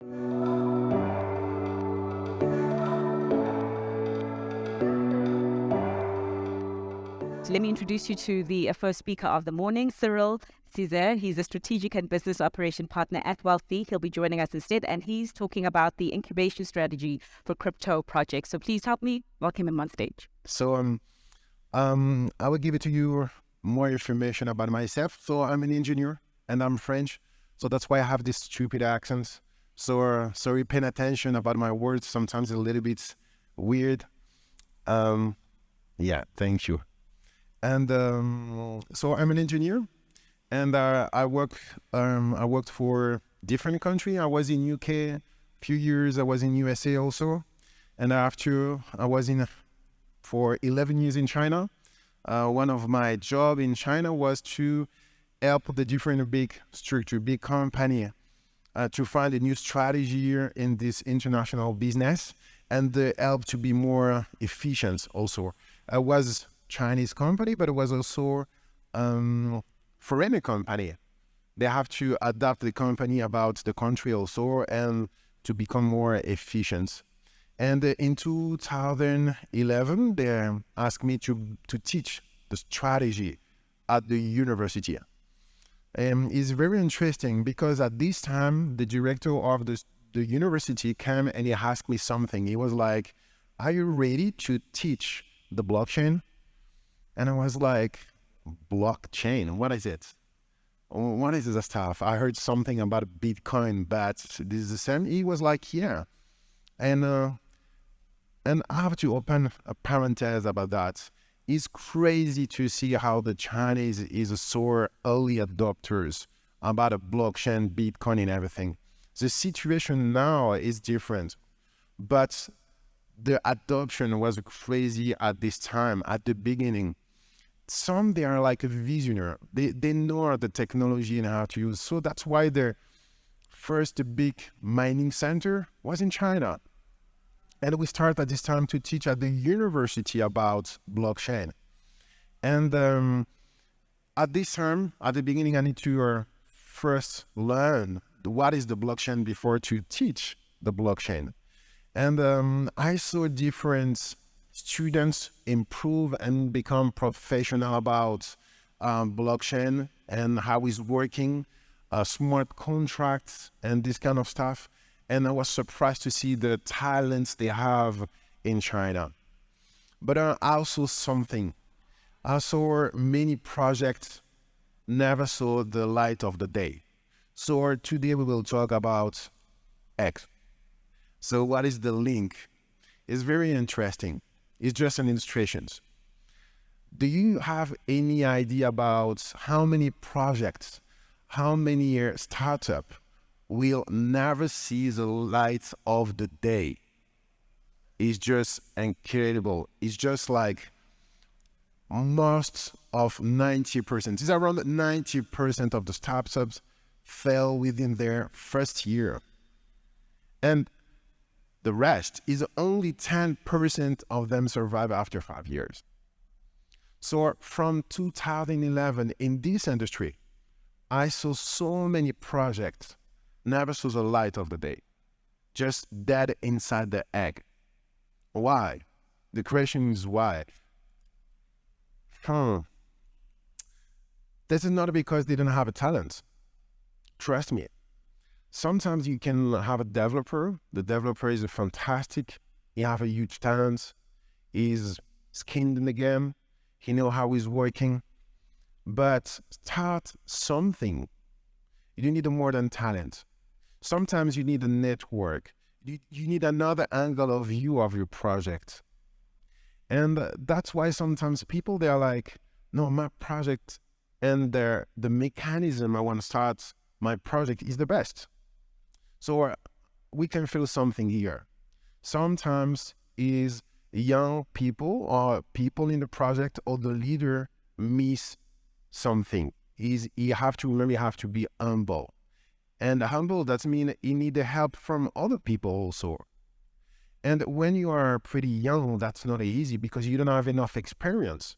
So let me introduce you to the first speaker of the morning, Cyril Cesar. He's a strategic and business operation partner at Welthee. He'll be joining us instead, and he's talking about the incubation strategy for crypto projects. So please help me welcome him on stage. So I will give it to you more information about myself. So I'm an engineer and I'm French. So that's why I have this stupid accent. So sorry, paying attention about my words. Sometimes a little bit weird. Yeah, thank you. And so I'm an engineer, and I worked for different country. I was in UK a few years. I was in USA also, and after I was in for 11 years in China. One of my job in China was to help the different big structure, big company, to find a new strategy in this international business and help to be more efficient. Also, I was Chinese company, but it was also foreign company. They have to adapt the company about the country also and to become more efficient. And in 2011, they asked me to teach the strategy at the university. It's very interesting because at this time, the director of the university came and he asked me something. He was like, "Are you ready to teach the blockchain?" And I was like, "Blockchain? What is it? What is this stuff? I heard something about Bitcoin, but this is the same." He was like, "Yeah." And I have to open a parenthesis about that. It's crazy to see how the Chinese is so early adopters about a blockchain, Bitcoin, and everything. The situation now is different, but the adoption was crazy at this time, at the beginning. Some, they are like a visionary. They know the technology and how to use. So that's why their first big mining center was in China. And we start at this time to teach at the university about blockchain. And at this time, at the beginning, I need to first learn what is the blockchain before to teach the blockchain. And I saw different students improve and become professional about blockchain and how it's working, smart contracts and this kind of stuff. And I was surprised to see the talents they have in China. But I saw something. I saw many projects never saw the light of the day. So today we will talk about X. So what is the link? It's very interesting. It's just an illustration. Do you have any idea about how many projects, how many startups will never see the light of the day? It's just incredible. It's just like most of 90%. It's around 90% of the startups fail within their first year. And the rest is only 10% of them survive after 5 years. So from 2011 in this industry, I saw so many projects never saw the light of the day, just dead inside the egg. Why? The question is why. This is not because they don't have a talent. Trust me. Sometimes you can have a developer. The developer is fantastic. He have a huge talent. He's skilled in the game. He know how he's working. But start something. You need more than talent. Sometimes you need a network. You need another angle of view of your project. And that's why sometimes people, they're like, no, my project and the mechanism I want to start my project is the best. So we can feel something here. Sometimes is young people or people in the project or the leader miss something. You have to really have to be humble. And humble, that means you need the help from other people also. And when you are pretty young, that's not easy because you don't have enough experience.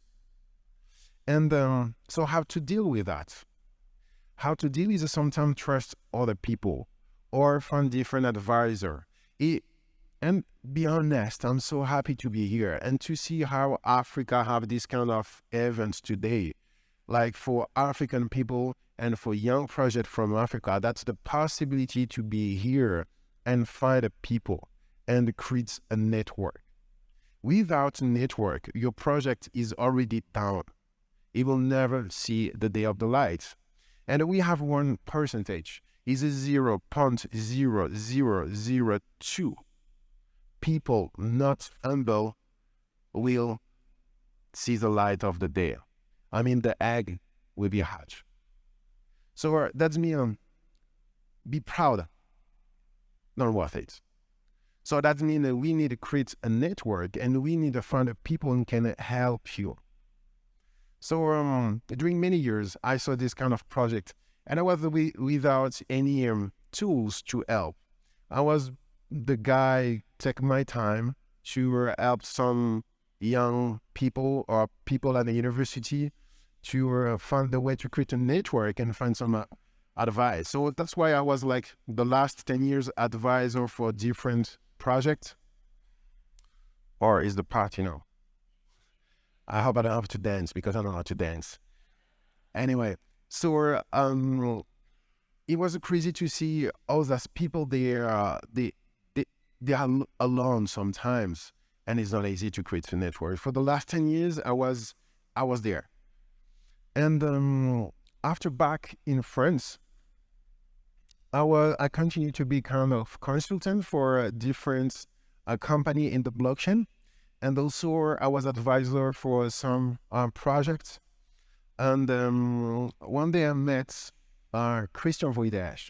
And so how to deal with that? How to deal is sometimes trust other people or find different advisor. And be honest, I'm so happy to be here and to see how Africa have this kind of events today. Like for African people and for young project from Africa, that's the possibility to be here and find a people and create a network. Without a network, your project is already down. It will never see the day of the light. And we have one percentage. Is a 0.0002 people not humble will see the light of the day. I mean, the egg will be hatched. So that's me. Be proud. Not worth it. So that means that we need to create a network and we need to find people who can help you. So during many years, I saw this kind of project and I was without any tools to help. I was the guy take my time to help some young people or people at the university to find a way to create a network and find some advice. So that's why I was like the last 10 years advisor for different projects. Or is the part, I hope I don't have to dance because I don't know how to dance. Anyway, so it was crazy to see all those people there. They are alone sometimes, and it's not easy to create a network. For the last 10 years, I was there. And after back in France, I continued to be kind of consultant for a different company in the blockchain. And also I was advisor for some projects. And one day I met Christian Voidash.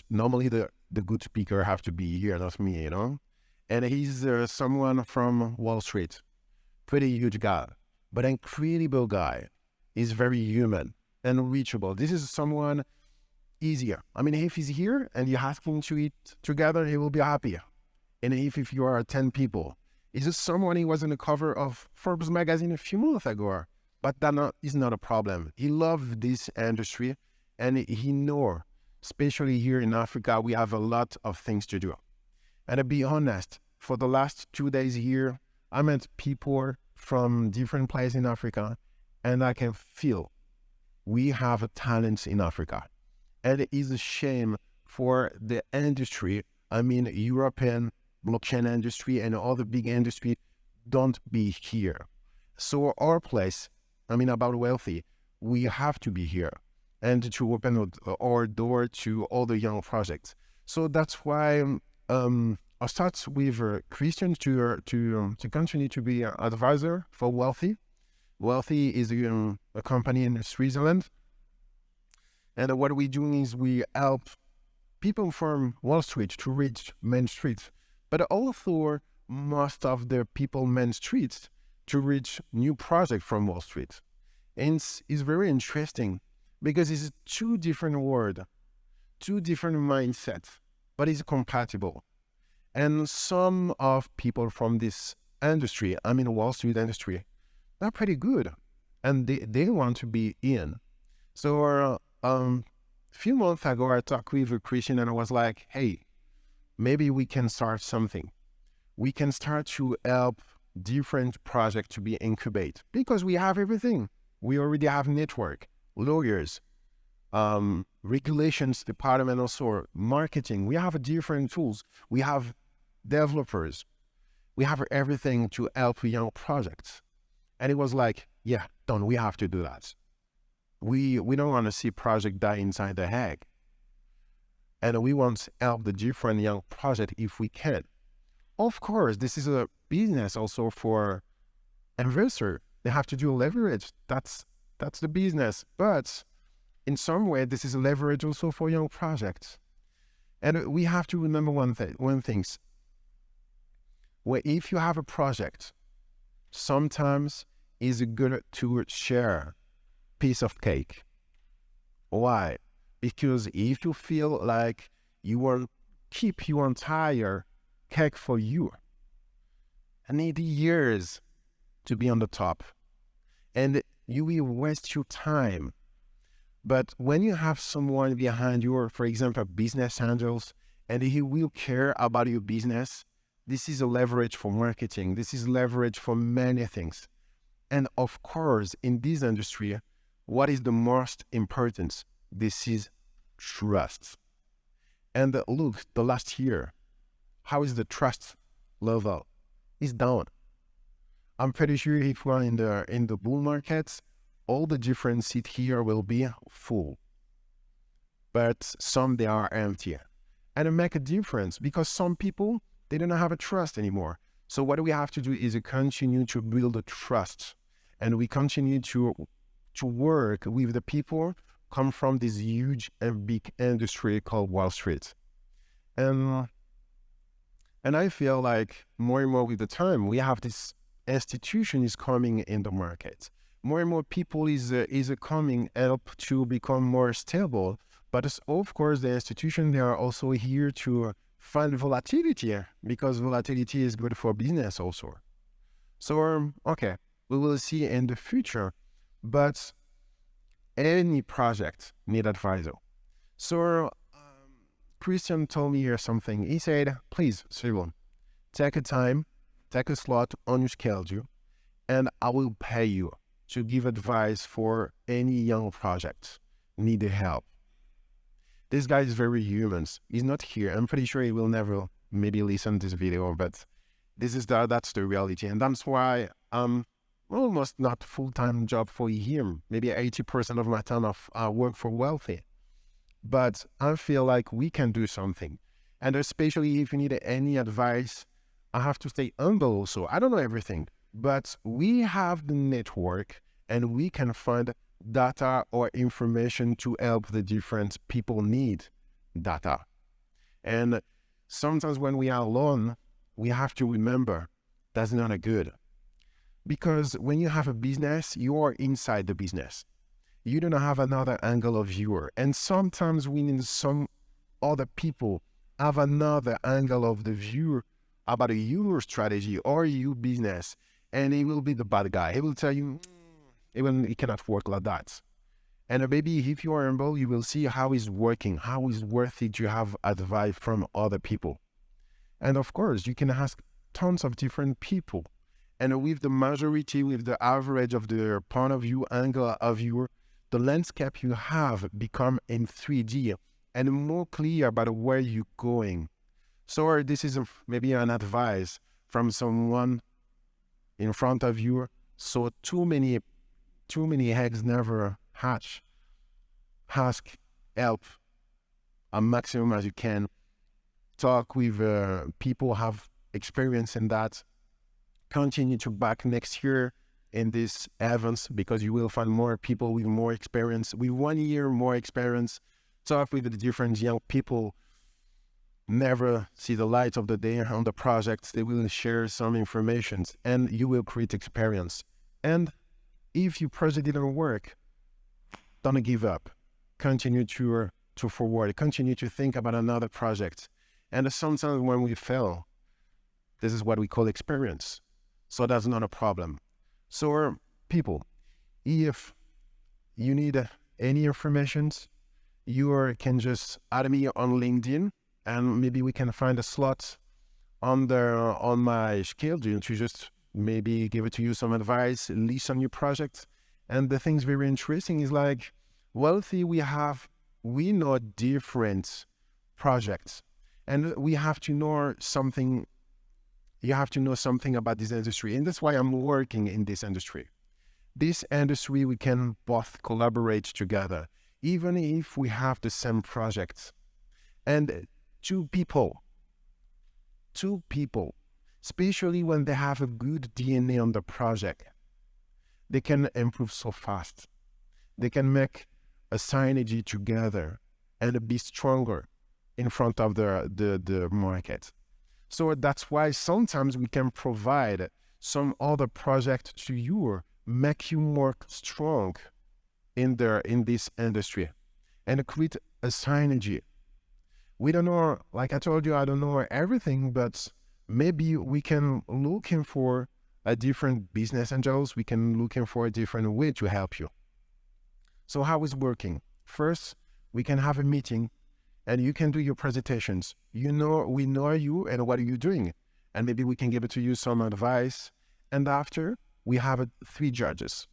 Normally the good speaker have to be here, not me, And he's someone from Wall Street, pretty huge guy, but incredible guy. He's very human and reachable. This is someone easier. I mean, if he's here and you ask him to eat together, he will be happy. And if you are 10 people, is this someone he was on the cover of Forbes magazine a few months ago? But that is not a problem. He loves this industry and he knows, especially here in Africa, we have a lot of things to do. And to be honest, for the last 2 days here, I met people from different places in Africa and I can feel we have a talent in Africa. And it is a shame for the industry, European blockchain industry and all the big industry don't be here. So our place, about Welthee, we have to be here and to open our door to all the young projects. So that's why I start with Christian to continue to be an advisor for Welthee. Welthee is a company in Switzerland. And what we do is we help people from Wall Street to reach Main Street, but also most of the people Main Street to reach new projects from Wall Street. And it's very interesting because it's two different worlds, two different mindsets, but it's compatible. And some of people from this industry, Wall Street industry, they're pretty good and they want to be in. So a few months ago, I talked with a Christian and I was like, hey, maybe we can start something. We can start to help different projects to be incubated because we have everything. We already have network, lawyers, regulations department, also marketing. We have different tools. We have developers. We have everything to help young projects. And it was like, yeah, we have to do that. We don't want to see project die inside the egg. And we want to help the different young project if we can. Of course, this is a business also for investor. They have to do leverage. That's the business. But in some way, this is a leverage also for young projects. And we have to remember one thing. Where if you have a project, sometimes it's good to share piece of cake. Why? Because if you feel like you will keep your entire cake for you, I need years to be on the top. And you will waste your time But when you have someone behind you, or for example, business angels, and he will care about your business, this is a leverage for marketing. This is leverage for many things. And of course, in this industry, what is the most important? This is trust. And look, the last year, how is the trust level? It's down. I'm pretty sure if we're in the bull markets, all the different seats here will be full. But some, they are empty. And it make a difference because some people, they don't have a trust anymore. So what we have to do is continue to build a trust. And we continue to work with the people come from this huge and big industry called Wall Street. And I feel like more and more with the time, we have this institution is coming in the market. More and more people is coming help to become more stable. But of course, the institution, they are also here to find volatility because volatility is good for business also. So, okay, we will see in the future, but any project need advisor. So, Christian told me here something. He said, please, Cyril, take a time, take a slot on your schedule, and I will pay you to give advice for any young project need help. This guy is very human. He's not here. I'm pretty sure he will never maybe listen to this video, but that's the reality. And that's why I'm almost not full-time job for him. Maybe 80% of my time I work for Welthee. But I feel like we can do something. And especially if you need any advice, I have to stay humble also. I don't know everything, but we have the network and we can find data or information to help the different people need data. And sometimes when we are alone, we have to remember that's not a good. Because when you have a business, you are inside the business. You don't have another angle of viewer. And sometimes we need some other people have another angle of the view about your strategy or your business. And he will be the bad guy. He will tell you, it cannot work like that. And maybe if you are humble, you will see how it's working, how it's worth it to have advice from other people. And of course, you can ask tons of different people. And with the majority, with the average of the point of view, angle of view, the landscape you have become in 3D and more clear about where you're going. So this is maybe an advice from someone in front of you. So too many eggs never hatch. Ask help as maximum as you can. Talk with people who have experience in that. Continue to back next year in these events because you will find more people with more experience, with 1 year more experience. Talk with the different young people. Never see the light of the day on the projects. They will share some information and you will create experience. And if your project didn't work, don't give up. Continue to forward. Continue to think about another project. And sometimes when we fail, this is what we call experience. So that's not a problem. So people, if you need any information, you can just add me on LinkedIn and maybe we can find a slot on my schedule to just maybe give it to you some advice, list on your project. And the thing's very interesting is like, Welthee, we know different projects and we have to know something. You have to know something about this industry. And that's why I'm working in this industry. This industry, we can both collaborate together, even if we have the same projects. And two people, especially when they have a good DNA on the project, they can improve so fast. They can make a synergy together and be stronger in front of the market. So that's why sometimes we can provide some other project to you, make you more strong in this industry and create a synergy. We don't know, like I told you, I don't know everything, but maybe we can looking for a different business angels. We can looking for a different way to help you. So how is working? First, we can have a meeting and you can do your presentations. We know you and what are you doing? And maybe we can give it to you some advice. And after, we have 3 judges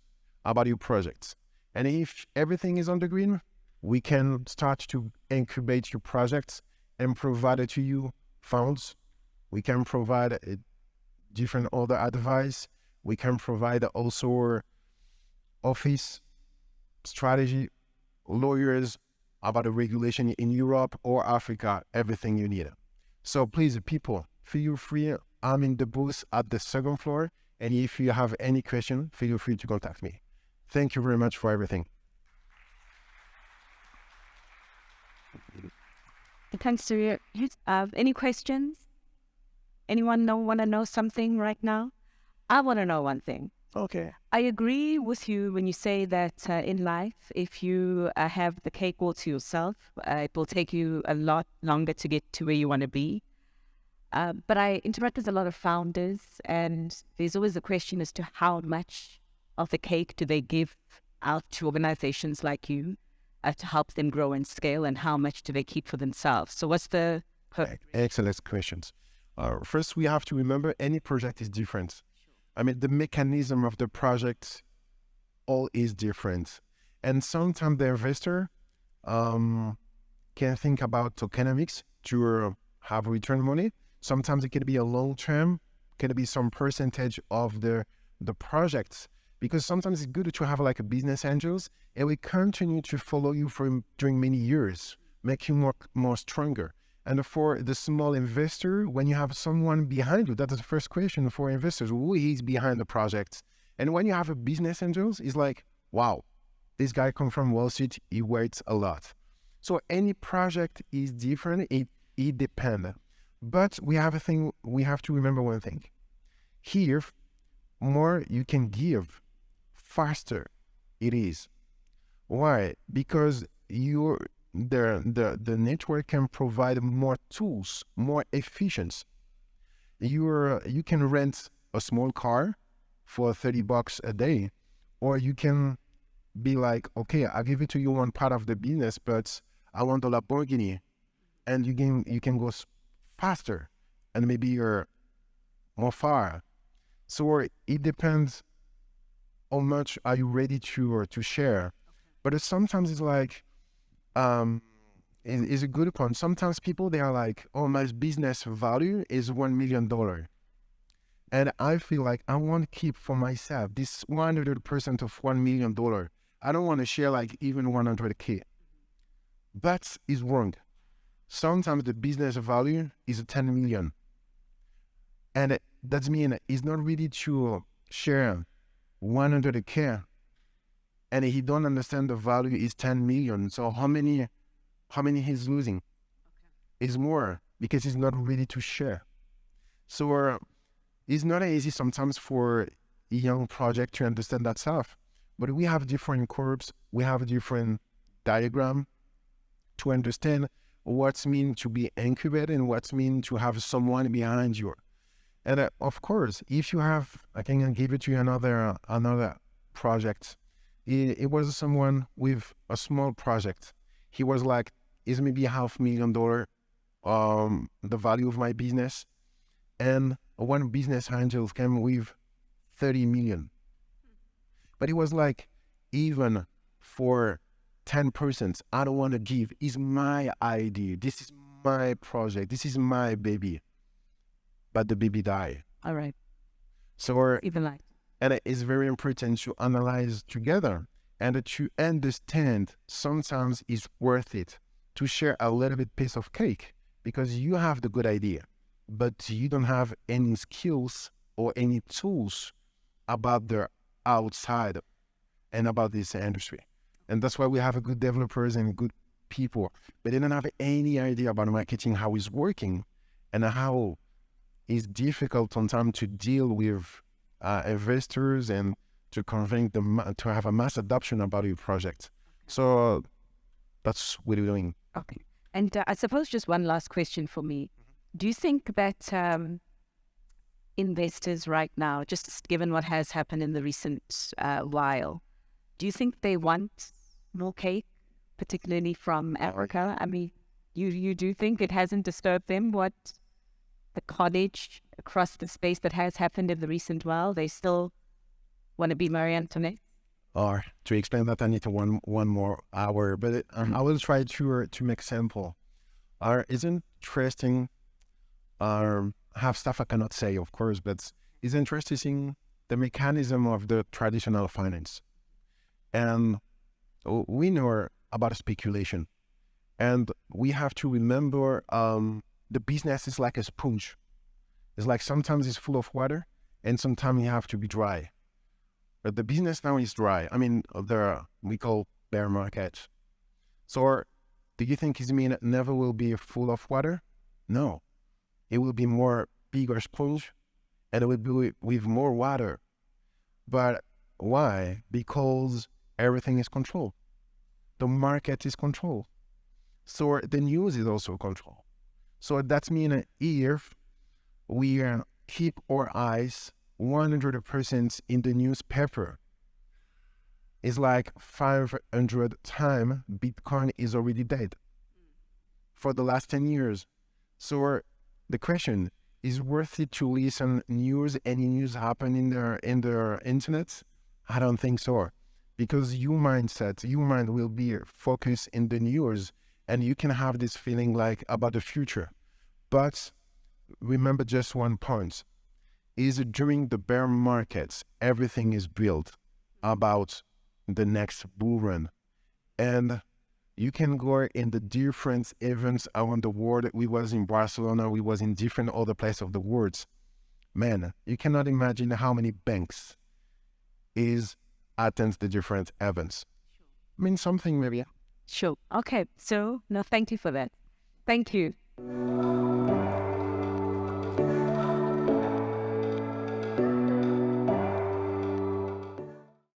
about your projects. And if everything is on the green, we can start to incubate your projects and provide it to you funds. We can provide different other advice. We can provide also office, strategy, lawyers about the regulation in Europe or Africa, everything you need. So please, people, feel free. I'm in the booth at the 2nd floor. And if you have any question, feel free to contact me. Thank you very much for everything. Thanks, Cyril. Any questions? Anyone want to know something right now? I want to know one thing. Okay. I agree with you when you say that in life, if you have the cake all to yourself, it will take you a lot longer to get to where you want to be. But I interact with a lot of founders, and there's always a question as to how much of the cake do they give out to organizations like you to help them grow and scale, and how much do they keep for themselves? So what's the... Excellent questions. First, we have to remember any project is different. I mean, the mechanism of the project all is different. And sometimes the investor can think about tokenomics to have return money. Sometimes it can be a long term, can be some percentage of the projects. Because sometimes it's good to have like a business angels, and we continue to follow you during many years, make you more stronger. And for the small investor, when you have someone behind you, that's the first question for investors: who is behind the project? And when you have a business angels, it's like, wow, this guy comes from Welthee, he works a lot. So any project is different, it depends. But we have to remember one thing. Here, more you can give, faster it is. Why? Because the network can provide more tools, more efficient. You can rent a small car for $30 a day, or you can be like, okay, I'll give it to you one part of the business, but I want the Lamborghini, and you can go faster, and maybe you're more far. So it depends how much are you ready to share. But sometimes it's like, is a good point. Sometimes people, they are like, oh, my business value is $1 million. And I feel like I want to keep for myself this 100% of $1 million. I don't want to share like even 100K. That is wrong. Sometimes the business value is 10 million. And that means he's not ready to share 100K. And he don't understand the value is 10 million. So how many he's losing? Okay. It's more because he's not ready to share. So it's not easy sometimes for a young project to understand that stuff. But we have different curves. We have different diagram to understand what's mean to be incubated and what's mean to have someone behind you. And of course, if you have, I can give it to you another project. It was someone with a small project. He was like, is maybe $500,000 the value of my business, and one business angel came with 30 million. But it was like, even for 10%, I don't want to give. It's my idea. This is my project. This is my baby. But the baby died. All right. So even like. And it is very important to analyze together and to understand sometimes it's worth it to share a little bit piece of cake because you have the good idea, but you don't have any skills or any tools about the outside and about this industry. And that's why we have good developers and good people, but they don't have any idea about marketing, how it's working, and how it's difficult sometimes to deal with investors and to convince them to have a mass adoption about your project. So that's what we're doing. Okay. And I suppose just one last question for me. Do you think that investors right now, just given what has happened in the recent while, do you think they want more cake, particularly from Africa? I mean, you do think it hasn't disturbed them what the carnage across the space that has happened in the recent while? They still want to be Marie Antoinette? Or to explain that, I need to one more hour, but I will try to make simple. It's interesting. Have stuff I cannot say, of course, but it's interesting the mechanism of the traditional finance, and we know about speculation, and we have to remember the business is like a sponge. It's like sometimes it's full of water, and sometimes you have to be dry. But the business now is dry. I mean, we call bear market. So, do you think it mean it never will be full of water? No, it will be more bigger sponge, and it will be with more water. But why? Because everything is controlled. The market is controlled. So the news is also controlled. So that means if we keep our eyes 100% in the newspaper, it's like 500 times Bitcoin is already dead for the last 10 years. So the question is, worth it to listen any news happen in the internet? I don't think so, because your mind will be focused in the news, and you can have this feeling like about the future. But remember just one point, is during the bear markets, everything is built about the next bull run. And you can go in the different events around the world. We was in Barcelona, we was in different other places of the world. Man, you cannot imagine how many banks attends the different events. I mean, something maybe. Sure. Okay. So, no, thank you for that. Thank you.